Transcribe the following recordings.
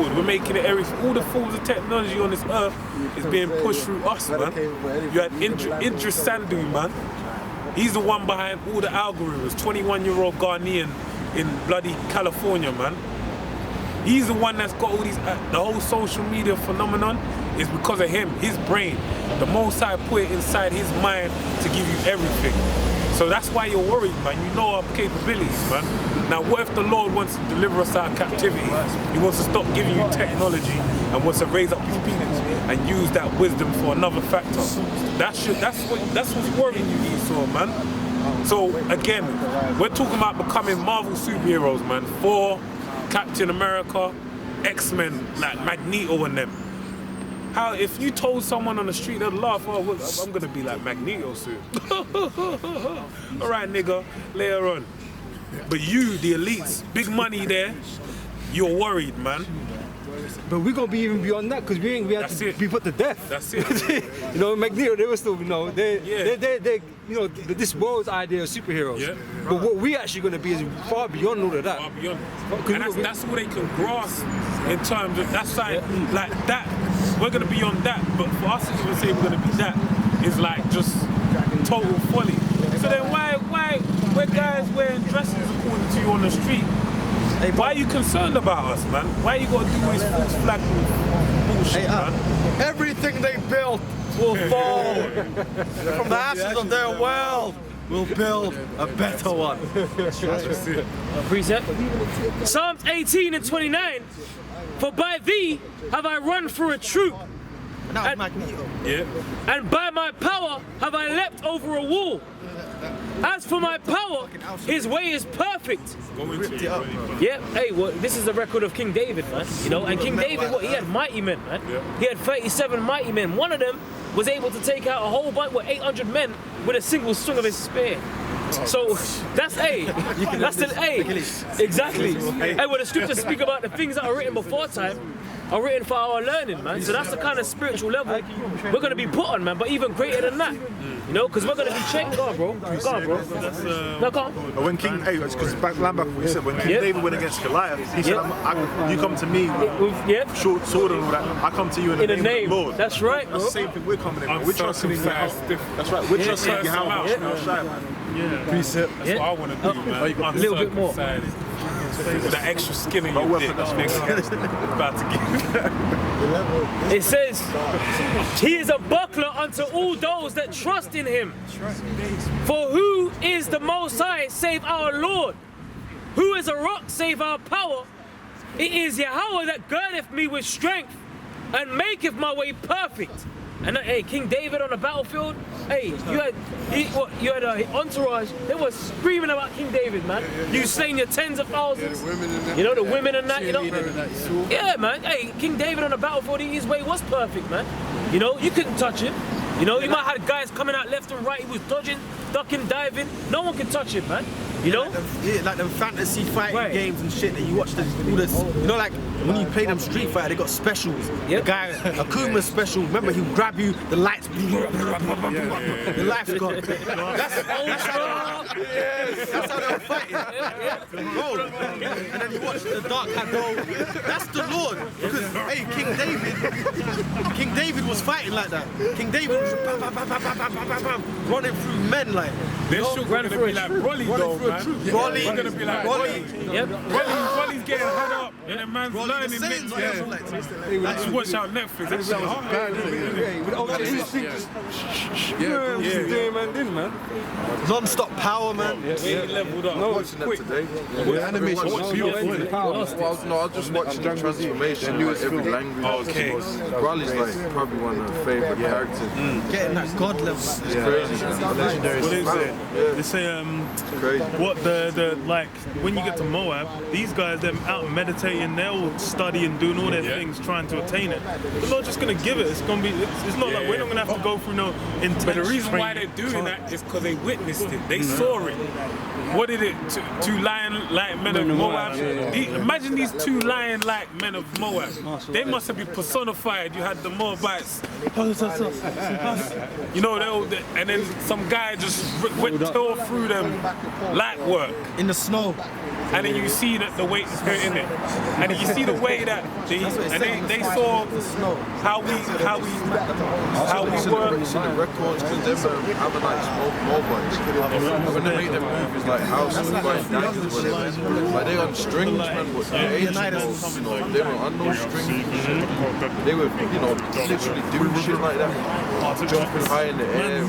battlefield. We're making it everything. All the forms of technology on this earth is being pushed through us, man. You had Idris Sandu, man. He's the one behind all the algorithms. 21-year-old Ghanaian in bloody California, man. He's the one that's got all these, the whole social media phenomenon is because of him, his brain. The Most High put it inside his mind to give you everything. So that's why you're worried, man. You know our capabilities, man. Now, what if the Lord wants to deliver us out of captivity? He wants to stop giving you technology and wants to raise up his people and use that wisdom for another factor. That's what's worrying you, Esau, man. So, again, we're talking about becoming Marvel superheroes, man. Thor, Captain America, X-Men, like Magneto and them. How, if you told someone on the street, they'd laugh, oh, well, I'm gonna be like Magneto soon. All right, nigga, later on. But you, the elites, big money there, you're worried, man. But we're gonna be even beyond that because we had to be put to death. That's it. You know, Magneto, they were still, you know, they you know, this world's idea of superheroes. Yeah. But what we actually gonna be is far beyond all of that. Far beyond. And that's all they can grasp in terms of, that's like that. We're gonna be on that, but for us to even say we're gonna be that is like just total folly. So then why we're guys wearing dresses according to you on the street? Hey, why are you concerned about us, man? Why you gotta do all this false flag bullshit, man? Everything they built will fall. From the ashes of their world, we'll build a better one. Precept. Psalms 18 and 29. For by thee have I run through a troop. And by my power have I leapt over a wall. As for my power, his way is perfect. Yeah, hey, well, this is the record of King David, man. You know, and King David, he had mighty men, man. He had 37 mighty men. One of them was able to take out a whole bunch with 800 men with a single swing of his spear. So that's exactly. Hey, when the scriptures speak about the things that are written before time, are written for our learning, man. So that's the kind of spiritual level we're gonna be put on, man. But even greater than that, you know, because we're gonna be changed. Go on, bro. Go on, bro. No, go on. When King, because back what he said, when King David went against Goliath, he said, "You come to me, short sword and all that. I come to you in the name of the Lord." That's right. That's the same thing we're coming in. We're trusting in you. That's right. We're trusting in you. How much? Precept. That's what I want to do, man. A little bit more. With that extra skin in your dick, about to get. It says, he is a buckler unto all those that trust in him. For who is the Most High save our Lord? Who is a rock save our power? It is Yahweh that girdeth me with strength and maketh my way perfect. And hey, King David on the battlefield, hey, you had an entourage, they were screaming about King David, man. You slain your tens of thousands. You know, the women and that, you know. Yeah, man. Hey, King David on the battlefield, his way was perfect, man. You know, you couldn't touch him. You know, you might have had guys coming out left and right, he was dodging, ducking, diving. No one can touch him, man. You know? Like them fantasy fighting games and shit that you watch all this. You know, like when you play them Street Fighter, they got specials. The guy, Akuma special, remember he'll grab you, the lights, the life's gone. That's how they're fighting. And then you watch the Dark Hat go. That's the Lord. Because, hey, King David was fighting like that. King David was running through men like. This shit gonna be like Broly though, man. Broly. It's gonna be like Broly. Yep. Broly's getting head up, and the man's learning mix. Let's watch out Netflix. That shit man. Non-stop power, man. Leveled up. No, watching that today. The animation was beautiful. I was just watching the transformation, like every language. Okay. Broly's like probably one of my favorite characters. Getting that God level. It's crazy. Legendary. What is it? They say what the like when you get to Moab, these guys they're out meditating, they're all studying, doing all their things, trying to attain it. They're not just gonna give it. It's gonna be. It's not like we're not gonna have to go through no intense. But the reason why they're doing that is because they witnessed it. They saw it. What did it? Two lion-like men of Moab. Imagine these two lion-like men of Moab. They must have been personified. You had the Moabites. You know, and then some guy just tore through them light work. In the snow. and then you see that the weight is in it, and then you see the way that they saw how we were. You see the records because them having like small mobiles. When they make them movies like House and Fight Diamonds, whatever, like they on strings, man. But the Angels, you know, they were on those strings and shit. They were, you know, literally doing shit like that, jumping high in the air, you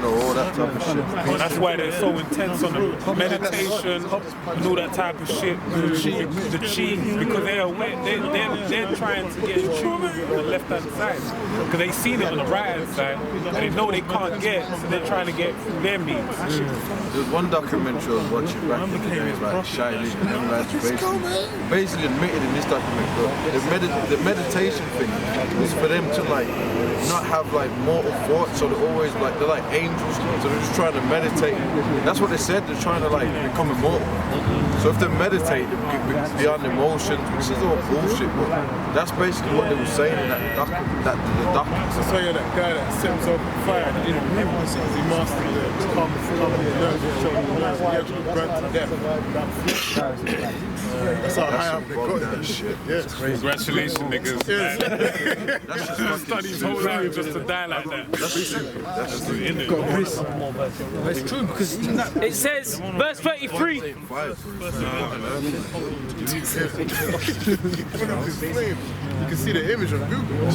know, all that type of shit. That's why they're so intense on the meditation and all that type of shit. The chi, because they're trying to get in tune with the left hand side. Because they seen it on the right hand side and they know they can't get, so they're trying to get through their means. There's one documentary I was watching back in the day, like Shy Lee, and them lads basically admitted in this documentary the meditation thing is for them to like not have like mortal thoughts, so they're always like, they're like angels, so they're just trying to meditate. That's what they said, they're trying to like become immortal. So if they meditate beyond emotions, which is all bullshit, but that's basically what they were saying in that document. So saying that guy that sets up fire in a room because he mastered the calm the nerves, showing the nerves, he actually burnt to death. That's how high up they got that shit. Yeah. Congratulations, niggas. That's just study his whole life just to die like that. That's the end of it. It's true because it says, verse 33. You can see the image on Google.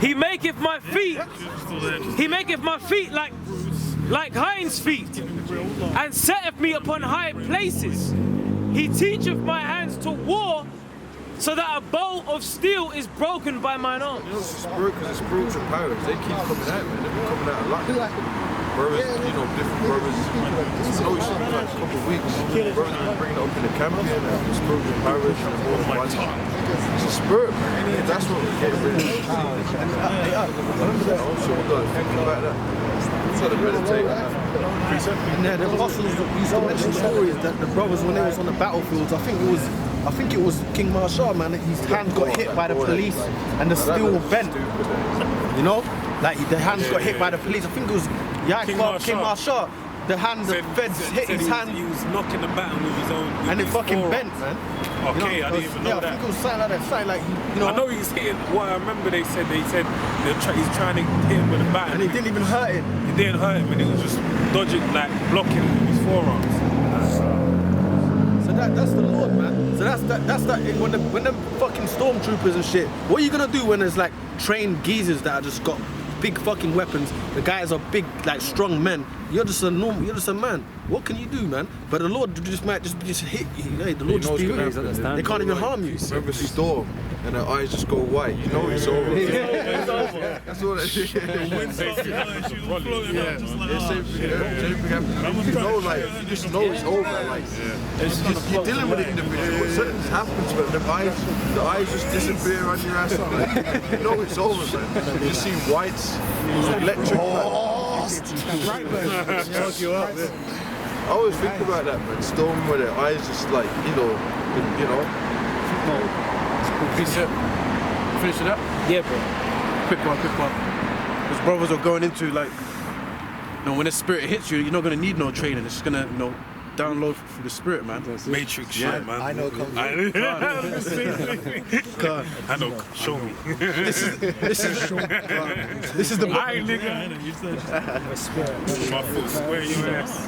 He maketh my feet like hinds' feet, and setteth me upon high places. He teacheth my hands to war, so that a bow of steel is broken by mine arms. You know, it's because it's spiritual powers. They keep coming out, man. They've been coming out a lot. Brothers, you know, different brothers. It's always been like a couple of weeks. Brothers have been bringing it up in the camp here, man. The spiritual powers and the more than one. It's a spirit, man. That's what we're getting rid of. Also, we've got to think about that. So to meditate. And the apostles used to mention stories that the brothers, when they was on the battlefields, I think it was King Marshall, man. His hand got hit by the police, and the steel bent. You know, like the hands got hit by the police. I think it was King Marshall. The feds hit his hand. He was knocking the baton with his own. And it fucking bent, man. Okay, I didn't even know that. I think it was something like that. Something like, you know. I know he's hitting. What I remember they said he's trying to hit him with a baton. And he didn't even hurt him. It didn't hurt him, and he was just dodging, like blocking with his forearms. So that's the Lord, man. So that's that. When them fucking stormtroopers and shit. What are you gonna do when there's like trained geezers that are just got big fucking weapons? The guys are big, like strong men. You're just a man. What can you do, man? But the Lord might just hit you. Hey, the Lord just be with you. They can't even harm you. Remember Storm, and her eyes just go white. You know it's over. That's what it is. You know, like you just know it's over. Like you're dealing with an individual. But something's happened to it. The eyes just disappear on your ass. Like, you know it's over, man. You just see whites, electric. Right, man. I always think about that, man. Storm with their eyes just like, you know. Finish it up? Yeah, bro. Quick one. Because brothers are going into like, you know, when the spirit hits you, you're not gonna need no training. It's just gonna, you know, download through the spirit, man. Matrix shit, man. I know. I know. Show me. This is the book. Aye, nigga. My foot square your ass.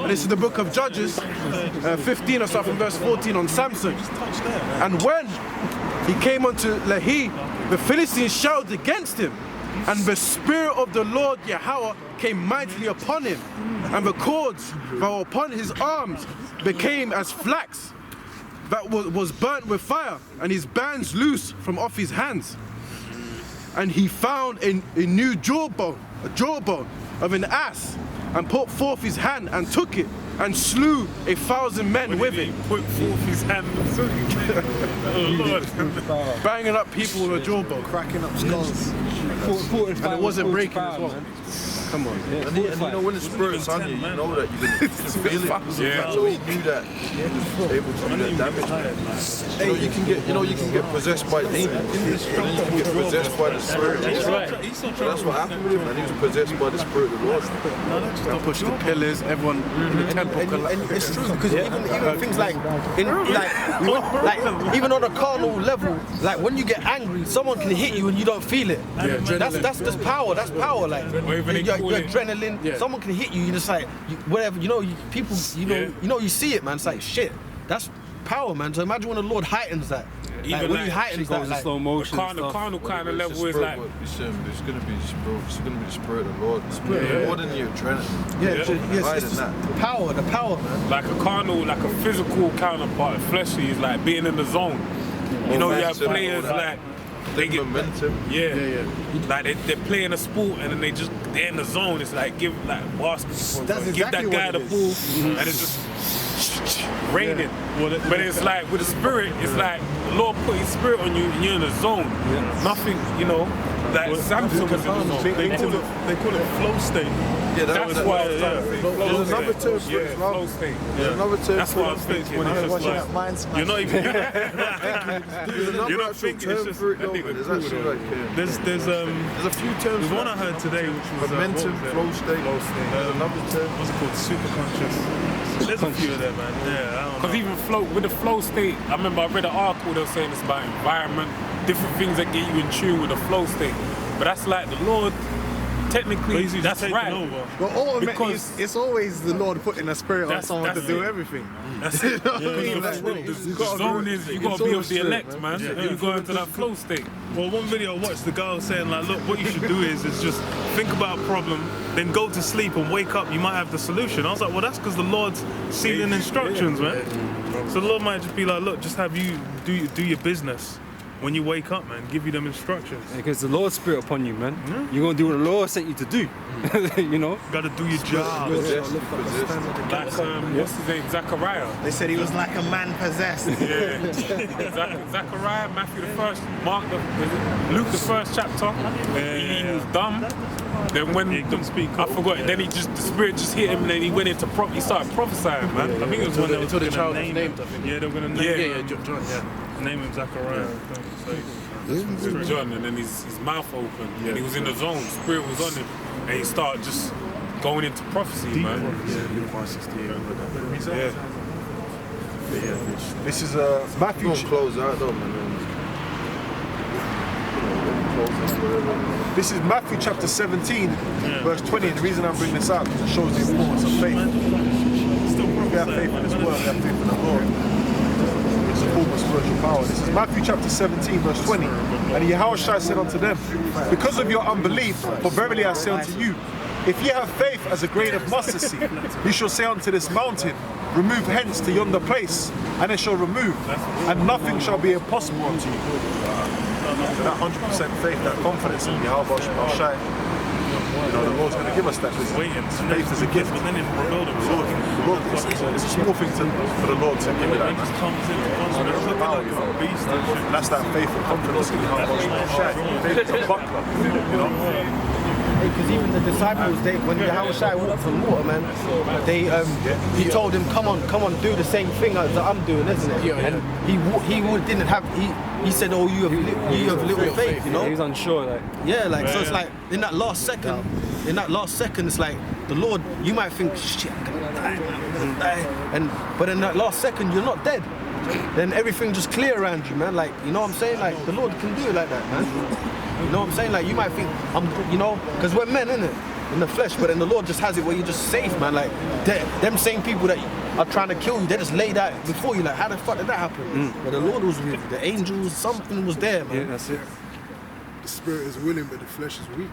This is the book of Judges, 15 or something, verse 14 on Samson. And when he came unto Lehi, the Philistines shouted against him, and the spirit of the Lord Yahweh came mightily upon him, and the cords that were upon his arms became as flax that was burnt with fire, and his bands loose from off his hands. And he found a new jawbone of an ass, and put forth his hand and took it, and slew 1,000 men with it. Put forth his hand and took it. Oh Lord. Banging up people with a jawbone. Cracking up skulls. And it wasn't breaking as well. Come on. Yeah, And you know when the Spirit's on you, you know that you're going to feel it. Yeah. So he knew that he was able to do that damage. You can get possessed by demons. And then you can get possessed by the Spirit. That's right. So that's what happened with him, and he was possessed by the Spirit of the Lord. They pushed the pillars, everyone in the temple. And it's true because even things like even on a carnal level, like when you get angry, someone can hit you and you don't feel it. That's just power. That's power. Like your adrenaline. Someone can hit you. You just like whatever. People. You see it, man. It's like shit. That's power, man. So imagine when the Lord heightens that. Even when he heightens that, like slow motion. the carnal kind of level is like. It's going to be the Spirit of the Lord. More than your adrenaline. Yes, it's that. the power, man. Like a carnal, like a physical counterpart, fleshly is like being in the zone. You know, you have players like they get momentum. Like they're playing a sport and then they're in the zone. It's like give like basketball. That's Give exactly that guy what the it ball and it's just raining. But it's like with the Spirit, it's like the Lord put His Spirit on you and you're in the zone. Nothing, like Samson was in the zone. They call it flow state. Yeah, That's why. There's another term for it as well. Flow state. There's another term That's what I'm thinking. When it's just Watching like, that mind smash. you're not even. There's another You're not actual thinking, it's term just for it though. anything There's cool, actually though. like There's there's a few terms. There's for one I that. heard today, which was Momentum, what was it? flow state. There's another term. What's it called? Super conscious. There's a few of them, man. Yeah, I don't Because know. even with the flow state, I remember I read an article that was saying it's about environment, different things that get you in tune with the flow state. But that's like the Lord, technically, Basically just that's taking right. over. But ultimately, Because- it's always the Lord putting a spirit on That's- someone to that's do it. everything. That's it. You know what I mean? The Like, zone is, you gotta be of the elect, man. And you go into that flow state. Well, one video I watched, the guy was saying like, look, what you should do is just think about a problem, then go to sleep and wake up, you might have the solution. I was like, well, that's because the Lord's sealing instructions, man. So the Lord might just be like, look, just have you do your business when you wake up, man. Give you them instructions. Because the Lord's Spirit upon you, man. You're gonna do what the Lord sent you to do. Gotta do your job. Like, what's his name? Zachariah. They said he was like a man possessed. Yeah. Zachariah, Matthew the first, Luke the first chapter. He was dumb. Then when He couldn't speak. I forgot, then the Spirit just hit him and then he went into he started prophesying, man. I think it was when they were Until the gonna child was name named, him. I think. Yeah, they were gonna name John, name him Zachariah. I think. So, John, and then his mouth opened and he was in the zone. Spirit was on him and he started just going into prophecy, man. This is Matthew. Don't close out though, man. This is Matthew chapter 17, verse 20. And the reason I'm bringing this up is it shows the importance of faith. We have faith in this world, we have faith in the Lord. It's a form of spiritual power. This is Matthew chapter 17, verse 20. And Yahushua said unto them, because of your unbelief, for verily I say unto you, if ye have faith as a grain of mustard seed, you shall say unto this mountain, remove hence to yonder place, and it shall remove, and nothing shall be impossible unto you. So that 100% faith, that confidence in Yahweh Shai, the Lord's going to give us that. waiting. Faith is a gift. And then it rebuild him. It's a small thing for the Lord to give you that. He just comes in and comes looking like a beast and shit. And that's that faith and confidence in Yahweh Shai. Faith is a buckler, Because even the disciples, when Yahushua walked on water, man, he told him, come on, do the same thing as I'm doing, isn't it? And didn't have. He said, oh, you have little faith, you know. He was unsure, like. Yeah, like so. It's like in that last second, it's like the Lord. You might think, shit, I'm gonna die, but in that last second, you're not dead. Then everything just clear around you, man. Like, you know what I'm saying? Like the Lord can do it like that, man. You know what I'm saying? Like you might think because we're men, innit? In the flesh, but then the Lord just has it where you're just safe, man. Like them same people that are trying to kill you, they just laid out before you. Like, how the fuck did that happen? But the Lord was with you, the angels, something was there, man. Yeah, that's it. The spirit is willing, but the flesh is weak.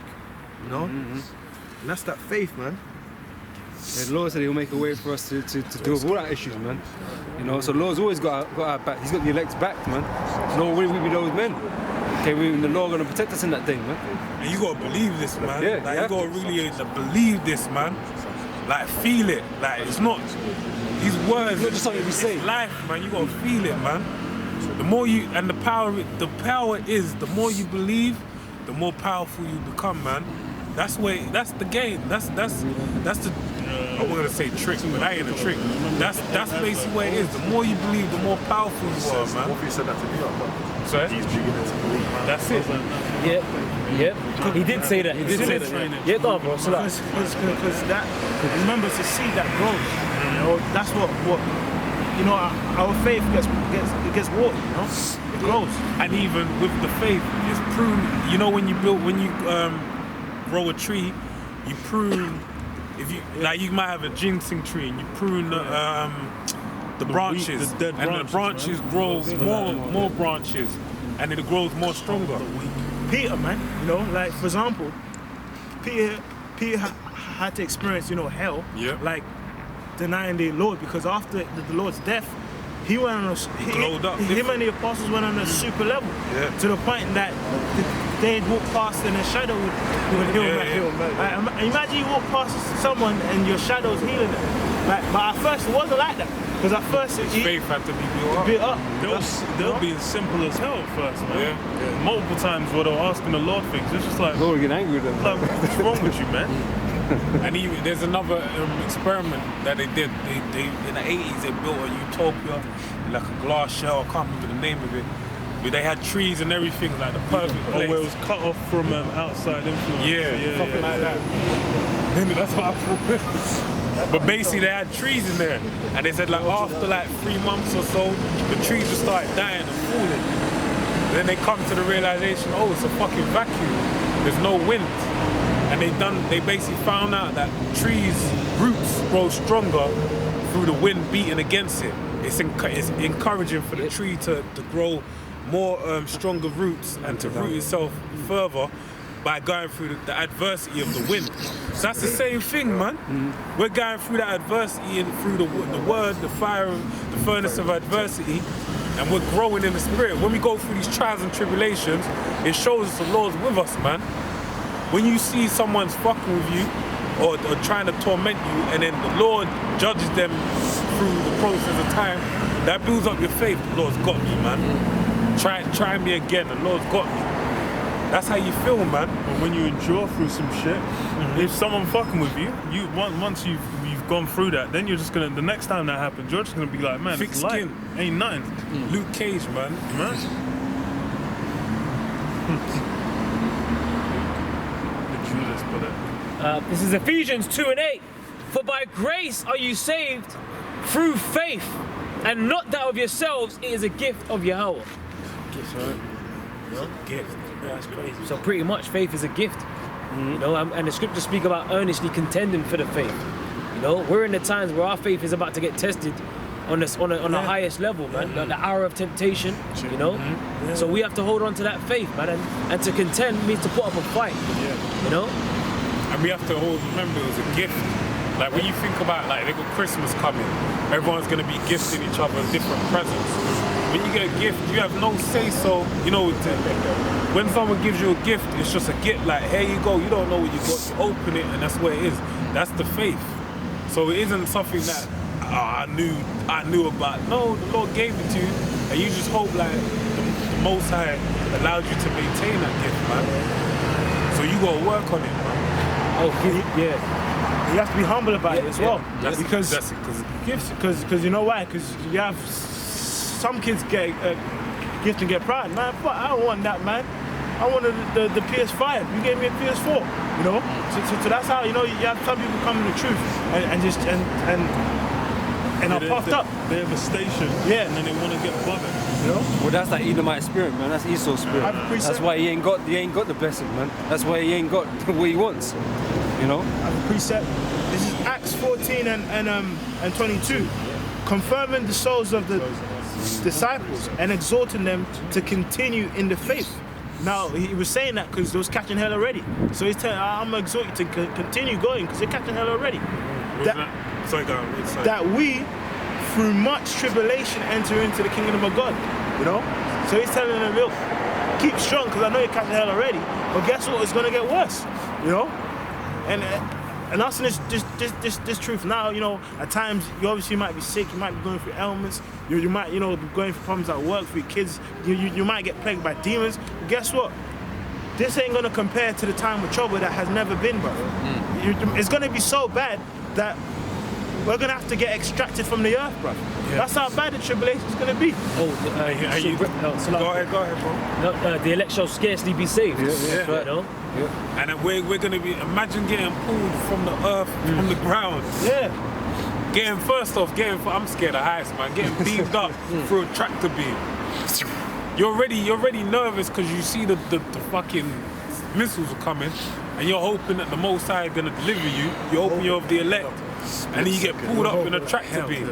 You know? And that's that faith, man. Yeah, the Lord said He'll make a way for us to deal with all our issues, man. You know, so the Lord's always got our back. He's got the elect's back, man. No way we be those men. Okay, the Lord gonna protect us in that thing, man. And you gotta believe this, man. Yeah, like, you gotta really believe this, man. Like, feel it. Like, it's not these words. It's not just something we say. It's life, man. You gotta feel it, man. The more and the power is the more you believe, the more powerful you become, man. That's the game. That's the I was gonna say trick, but that ain't a trick. That's basically what it is. The more you believe, the more powerful you are, man. What if he said that to me? Sorry? He's beginning to believe. That's it. Yep. He did say that. He did say that. Yeah, go on, bro. So Because that, remember, it's a seed that grows. You know, that's what you know. Our faith gets watered. You know, it grows. And even with the faith, it's pruned. You know, when you grow a tree, you prune. If you like, you might have a ginseng tree, and you prune the branches, the dead and the branches grow more branches, and it grows more stronger. Peter, man, you know, like for example, Peter had to experience, you know, hell, like denying the Lord, because after the Lord's death, he went on him and the apostles went on a super level, to the point that they'd walk past and their shadow would heal them. Like, imagine you walk past someone and your shadow's healing them. Like, but at first it wasn't like that. Because at first faith had to be built up. They'll be as simple as hell at first, man. Yeah. Multiple times where they're asking the Lord things. It's just like, Lord get angry with them. Like, what's wrong with you, man? And even, there's another experiment that they did. They in the 80s they built a utopia, like a glass shell. I can't remember the name of it. But they had trees and everything, like the perfect place. Where it was cut off from outside influence. Something like that. That's what I thought. But basically they had trees in there, and they said like after like 3 months or so, the trees would start dying and falling. Then they come to the realization, oh, it's a fucking vacuum. There's no wind. And they basically found out that trees' roots grow stronger through the wind beating against it. It's encouraging for the tree to grow more stronger roots and to root itself further by going through the adversity of the wind. So that's the same thing, man. We're going through that adversity and through the word, the fire, the furnace of adversity, and we're growing in the spirit. When we go through these trials and tribulations, it shows us the Lord's with us, man. When you see someone's fucking with you or trying to torment you, and then the Lord judges them through the process of time, that builds up your faith. The Lord's got me, man. Try me again, the Lord's got me. That's how you feel, man. But when you endure through some shit, if someone fucking with you, once you've gone through that, then you're just gonna, the next time that happens, you're just gonna be like, man, thick it's light. skin. Ain't nothing. Luke Cage, man. Judas put it. This is Ephesians 2:8. For by grace are you saved through faith, and not that of yourselves, it is a gift of Yahweh. Gift. That's crazy. So pretty much faith is a gift. You know, and the scriptures speak about earnestly contending for the faith. You know, we're in the times where our faith is about to get tested on the highest level, man. The hour of temptation, you know. So we have to hold on to that faith, man, and to contend means to put up a fight. You know? And we have to always remember it was a gift. Like when you think about like they got Christmas coming, everyone's gonna be gifting each other different presents. When you get a gift, you have no say so. You know, when someone gives you a gift, it's just a gift. Like, here you go. You don't know what you got. You open it, and that's what it is. That's the faith. So it isn't something that I knew about. No, the Lord gave it to you, and you just hope like the Most High allowed you to maintain that gift, man. So you gotta work on it, man. Oh, yeah. You have to be humble about it as well. Because you know why? Because you have some kids get a gift and get pride. Man, but I don't want that, man. I wanted the PS5. You gave me a PS4. You know. So that's how, you know, you have some people come to the truth and are puffed up. They have a station. Yeah. And then they want to get above it. You know. Well, that's that Edomite spirit, man. That's Esau's spirit. That's why he ain't got the blessing, man. That's why he ain't got what he wants. You know? As a precept, this is Acts 14 and 22, confirming the souls of the disciples and exhorting them to continue in the faith. Now, he was saying that because they was catching hell already. So he's telling, I'm going to exhort you to continue going because they're catching hell already. That we, through much tribulation, enter into the kingdom of God. You know? So he's telling them, look, keep strong because I know you're catching hell already. But guess what? It's going to get worse. You know? And us in this truth now, you know, at times you obviously might be sick, you might be going through ailments, you might, you know, be going through problems at work for your kids, you might get plagued by demons. But guess what? this ain't gonna compare to the time of trouble that has never been, bro. It's gonna be so bad that we're gonna have to get extracted from the earth, bro. That's how bad the tribulation's gonna be. Go ahead, bro. No, the elect shall scarcely be saved. Yeah. You know? And then we're gonna be, imagine getting pulled from the earth, from the ground. Yeah. I'm scared of heights, man. Getting beamed up through a tractor beam. You're already nervous because you see the fucking missiles are coming, and you're hoping that the Most High are gonna deliver you. You're hoping you're of the elect, and then you get pulled up in a tractor beam.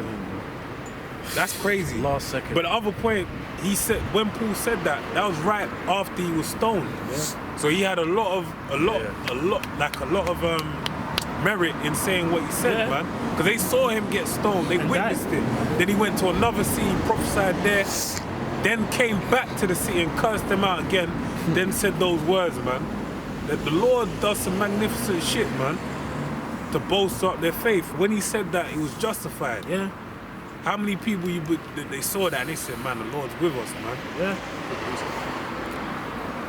That's crazy. Last second. But the other point, he said when Paul said that was right after he was stoned. Yeah. So he had a lot of merit in saying what he said, man. Because they saw him get stoned, they witnessed it. Then he went to another city, prophesied there, then came back to the city and cursed them out again, then said those words, man. That the Lord does some magnificent shit, man, to bolster up their faith. When he said that, he was justified. Yeah. How many people they saw that and they said, man, the Lord's with us, man. Yeah.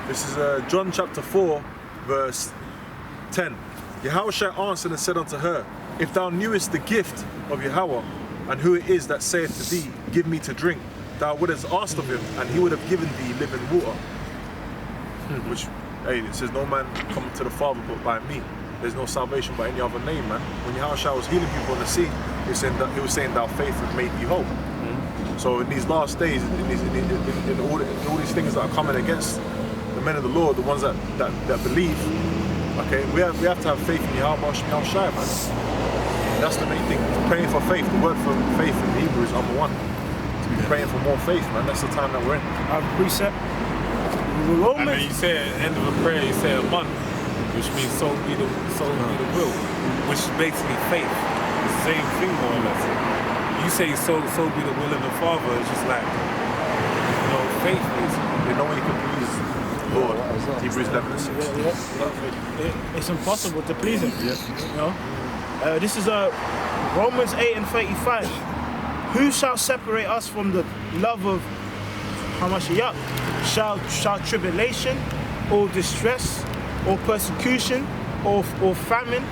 This is John chapter 4, verse 10. Yahushua answered and said unto her, if thou knewest the gift of Yahweh, and who it is that saith to thee, give me to drink, thou wouldst have asked of him, and he would have given thee living water. Which, hey, it says, no man come to the Father but by me. There's no salvation by any other name, man. When Yahushua was healing people on the sea, he was saying thou faith has made thee whole. So in these last days, in all these things that are coming against the men of the Lord, the ones that believe, okay, we have to have faith in Yahushua, man. That's the main thing. Praying for faith. The word for faith in Hebrew is number one. To be praying for more faith, man. That's the time that we're in. Precept. And then you say at the end of a prayer, you say a month, which means so be the will, which is basically faith. It's the same thing, more or less. You say so be the will of the Father. It's just like, faith is. They know when you can please the Lord. Hebrews 11:6. It's impossible to please him. You know? This is Romans 8:35. Who shall separate us from the love of Hamashiach? Shall tribulation, or distress, or persecution, or famine,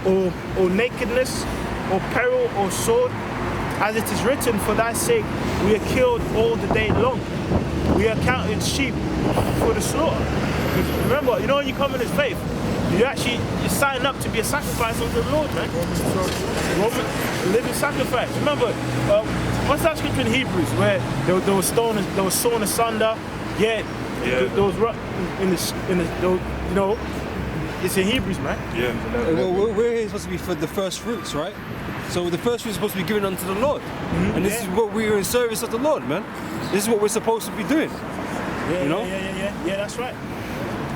or nakedness, or peril, or sword? As it is written, for thy sake we are killed all the day long. We are counted sheep for the slaughter. Remember, when you come in his faith, you sign up to be a sacrifice unto the Lord, man. Roman living sacrifice. Remember, what's that scripture in Hebrews where they were sawn asunder? Yeah. Those it's in Hebrews, man. Yeah. Well, we're here supposed to be for the first fruits, right? So the first fruits are supposed to be given unto the Lord, and this is what we're in service of the Lord, man. This is what we're supposed to be doing. Yeah, that's right.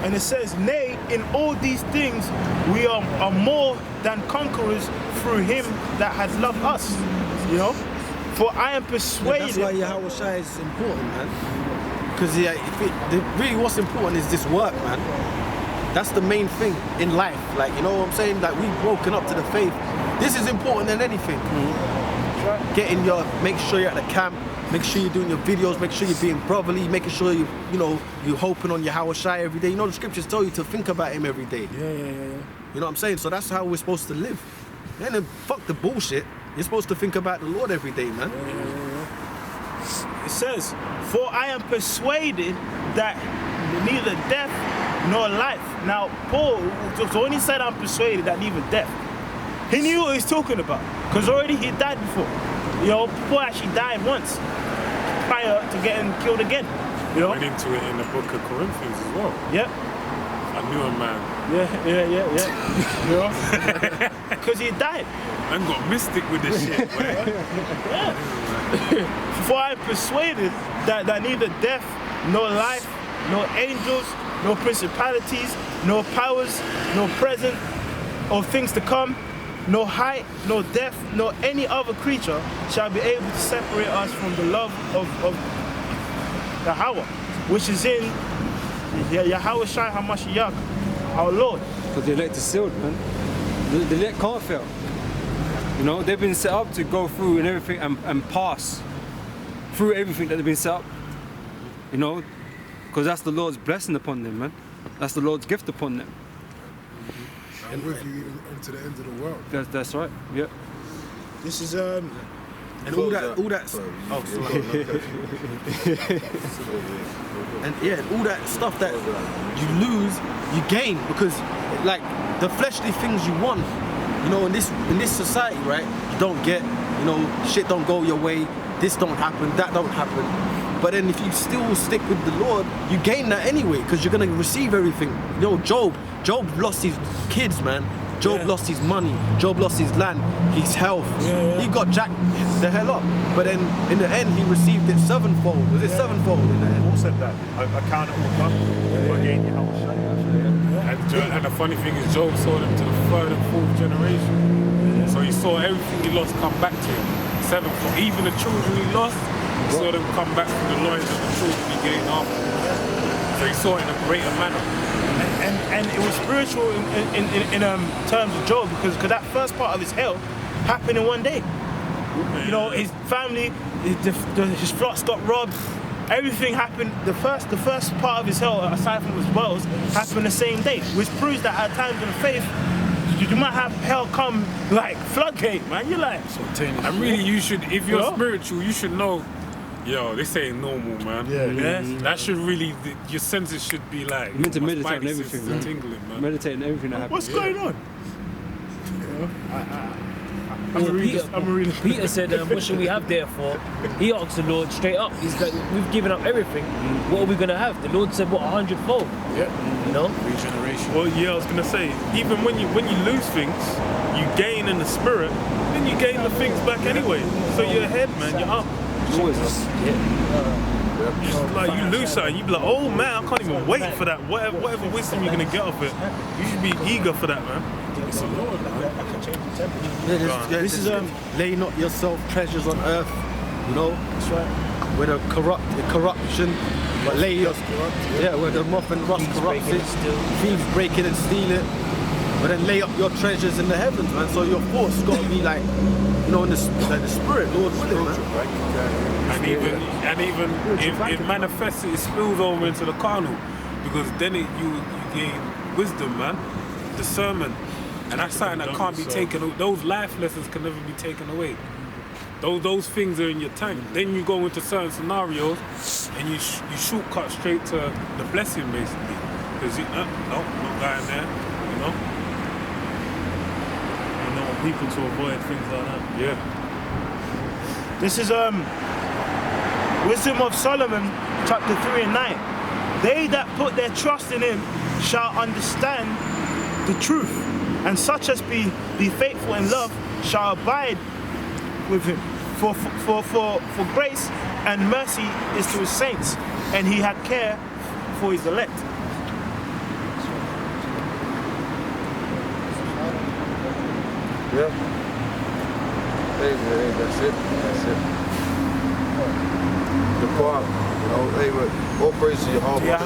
And it says, nay, in all these things we are more than conquerors through him that has loved us. For I am persuaded. That's why Yahushua is important, man. Because really what's important is this work, man. That's the main thing in life. Like, you know what I'm saying? Like, we've woken up to the faith. This is important than anything. Make sure you're at the camp. Make sure you're doing your videos. Make sure you're being brotherly. Making sure you're hoping on Yahushua every day. The scriptures tell you to think about him every day. Yeah. You know what I'm saying? So that's how we're supposed to live. And then fuck the bullshit. You're supposed to think about the Lord every day, man. It says, for I am persuaded that neither death nor life. Now, Paul, so when he said I'm persuaded that neither death, he knew what he was talking about. Because already he died before. Paul actually died once prior to getting killed again. Went into it in the book of Corinthians as well. Yep. I knew a man. Yeah. Because he died. And got mystic with this shit, man. For I am persuaded that neither death, nor life, nor angels, nor principalities, nor powers, nor present, or things to come, nor height, nor depth, nor any other creature shall be able to separate us from the love of Yahweh, which is in Yahushua HaMashiach, our Lord. Because the elect is sealed, man. The elect can't fail. They've been set up to go through and everything and pass through everything that they've been set up. Because that's the Lord's blessing upon them, man. That's the Lord's gift upon them. And with you even into the end of the world. That's right. Yep. This is and all that. Oh, and yeah, all that stuff that you lose, you gain because, like, the fleshly things you want, you know, in this society, right? You don't get, you know, shit don't go your way. This don't happen. That don't happen. But then if you still stick with the Lord, you gain that anyway because you're gonna receive everything. You know, Job lost his kids, man. Job lost his money. Job lost his land, his health. He got jacked the hell up. But then in the end, he received it sevenfold. Was it sevenfold in the end? Paul said that. I count it all done. We'll gain your house. And the funny thing is, Job saw them to the third and fourth generation. So he saw everything he lost come back to him. Sevenfold. Even the children he lost, he saw them come back from the loins of the children he gained after. So he saw it in a greater manner. And it was spiritual in terms of Job because that first part of his hell happened in one day. You know, his family, his flocks got robbed. Everything happened. The first part of his hell, aside from his wells, happened the same day, which proves that at times in faith, you might have hell come like floodgate, man. You're like, and really, you should, if you're spiritual, you should know. Yo, this ain't normal, man. That should really, your senses should be like. You're meant to meditate on everything, man. Tingling, man. Meditate on everything that happens. what's going on? Peter said, what should we have there for? He asked the Lord straight up. He's like, we've given up everything. What are we going to have? The Lord said, what, 100-fold? Yeah. You know? Regeneration. Well, yeah, I was going to say, even when you lose things, you gain in the spirit, then you gain the things back anyway. So you're ahead, man. You're up. Always up. Like you lose something, you be like, oh man, I can't even wait for that. Whatever wisdom you're gonna get off it, you should be eager for that, man. This is lay not yourself treasures on earth, you know. That's right. Where the corruption, but lay your where the moth and rust corrupts it, thieves break it and steal it. But then lay up your treasures in the heavens, man. So your thoughts got to be like, you know, in the spirit, Lord willing, man. And even if it manifests, it spills over into the carnal, because then you gain wisdom, man, discernment, and that's something that can't be taken. Those life lessons can never be taken away. Those things are in your tank. Then you go into certain scenarios, and you shortcut straight to the blessing, basically, because no, not going there, you know. People to avoid things like that. Yeah. This is Wisdom of Solomon, chapter 3 and 9. They that put their trust in him shall understand the truth, and such as be faithful in love shall abide with him. For grace and mercy is to his saints, and he had care for his elect. Yeah. Hey, that's it. The part, you know, hey, all praise to your heart. Yeah,